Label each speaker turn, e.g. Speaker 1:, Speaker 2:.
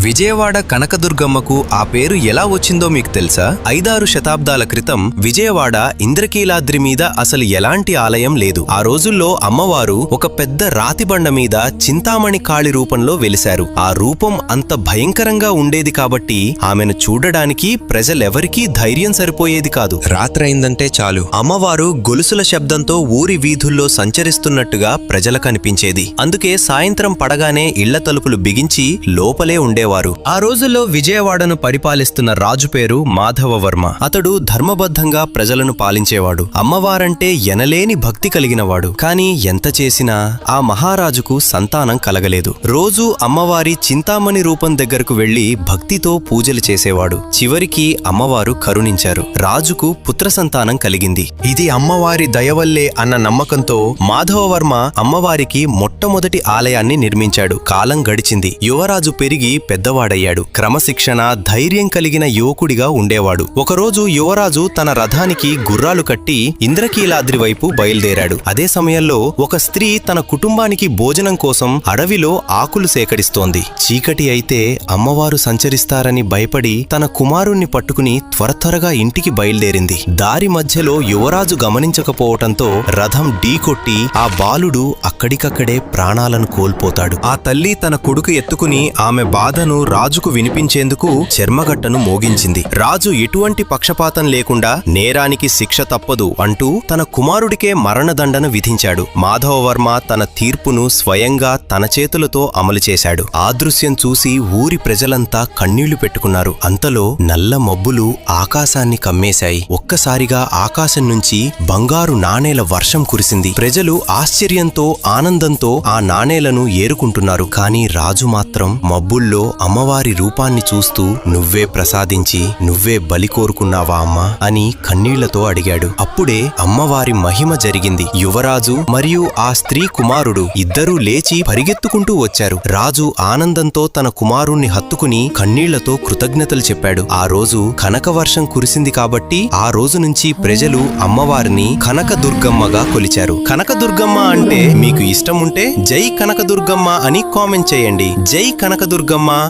Speaker 1: విజయవాడ కనకదుర్గమ్మకు ఆ పేరు ఎలా వచ్చిందో మీకు తెలుసా? 5-6 శతాబ్దాల క్రితం విజయవాడ ఇంద్రకీలాద్రి మీద అసలు ఎలాంటి ఆలయం లేదు. ఆ రోజుల్లో అమ్మవారు ఒక పెద్ద రాతిబండ మీద చింతామణి కాళి రూపంలో వెలిశారు. ఆ రూపం అంత భయంకరంగా ఉండేది కాబట్టి ఆమెను చూడడానికి ప్రజలెవరికీ ధైర్యం సరిపోయేది కాదు. రాత్రైందంటే చాలు అమ్మవారు గొలుసుల శబ్దంతో ఊరి వీధుల్లో సంచరిస్తున్నట్టుగా ప్రజలకనిపించేది. అందుకే సాయంత్రం పడగానే ఇళ్ల తలుపులు బిగించి లోపలే ఉండేవారు. ఆ రోజుల్లో విజయవాడను పరిపాలిస్తున్న రాజు పేరు మాధవవర్మ. అతడు ధర్మబద్ధంగా ప్రజలను పాలించేవాడు. అమ్మవారంటే ఎనలేని భక్తి కలిగినవాడు. కాని ఎంత చేసినా ఆ మహారాజుకు సంతానం కలగలేదు. రోజూ అమ్మవారి చింతామణి రూపం దగ్గరకు వెళ్లి భక్తితో పూజలు చేసేవాడు. చివరికి అమ్మవారు కరుణించారు. రాజుకు పుత్ర సంతానం కలిగింది. ఇది అమ్మవారి దయవల్లే అన్న నమ్మకంతో మాధవవర్మ అమ్మవారికి మొట్టమొదటి ఆలయాన్ని నిర్మించాడు. కాలం గడిచింది. యువరాజు పెరిగి పెద్దవాడయ్యాడు. క్రమశిక్షణ, ధైర్యం కలిగిన యువకుడిగా ఉండేవాడు. ఒకరోజు యువరాజు తన రథానికి గుర్రాలు కట్టి ఇంద్రకీలాద్రి వైపు బయలుదేరాడు. అదే సమయంలో ఒక స్త్రీ తన కుటుంబానికి భోజనం కోసం అడవిలో ఆకులు సేకరిస్తోంది. చీకటి అయితే అమ్మవారు సంచరిస్తారని భయపడి తన కుమారుణ్ణి పట్టుకుని త్వరగా ఇంటికి బయలుదేరింది. దారి మధ్యలో యువరాజు గమనించకపోవటంతో రథం ఢీకొట్టి ఆ బాలుడు అక్కడికక్కడే ప్రాణాలను కోల్పోతాడు. ఆ తల్లి తన కొడుకు ఎత్తుకుని ఆమె బాధను రాజుకు వినిపించేందుకు చర్మగట్టను మోగించింది. రాజు ఎటువంటి పక్షపాతం లేకుండా నేరానికి శిక్ష తప్పదు అంటూ తన కుమారుడికే మరణదండన విధించాడు. మాధవవర్మ తన తీర్పును స్వయంగా తన చేతులతో అమలు చేశాడు. ఆ దృశ్యం చూసి ఊరి ప్రజలంతా కన్నీళ్లు పెట్టుకున్నారు. అంతలో నల్ల మబ్బులు ఆకాశాన్ని కమ్మేశాయి. ఒక్కసారిగా ఆకాశం నుంచి బంగారు నాణేల వర్షం కురిసింది. ప్రజలు ఆశ్చర్యంతో, ఆనందంతో ఆ నాణేలను ఏరుకుంటున్నారు. కాని రాజు మాత్రం మబ్బుల్లో అమ్మవారి రూపాన్ని చూస్తూ, నువ్వే ప్రసాదించి నువ్వే బలి కోరుకున్నావా అమ్మా అని కన్నీళ్లతో అడిగాడు. అప్పుడే అమ్మవారి మహిమ జరిగింది. యువరాజు మరియు ఆ స్త్రీ కుమారుడు ఇద్దరూ లేచి పరిగెత్తుకుంటూ వచ్చారు. రాజు ఆనందంతో తన కుమారుణ్ణి హత్తుకుని కన్నీళ్లతో కృతజ్ఞతలు చెప్పాడు. ఆ రోజు కనకవర్షం కురిసింది కాబట్టి ఆ రోజు నుంచి ప్రజలు అమ్మవారిని కనకదుర్గమ్మగా కొలిచారు. కనకదుర్గమ్మ అంటే మీకు ఇష్టం ఉంటే జై కనకదుర్గమ్మ అని కామెంట్ చేయండి. జై కనకదుర్గమ్మ.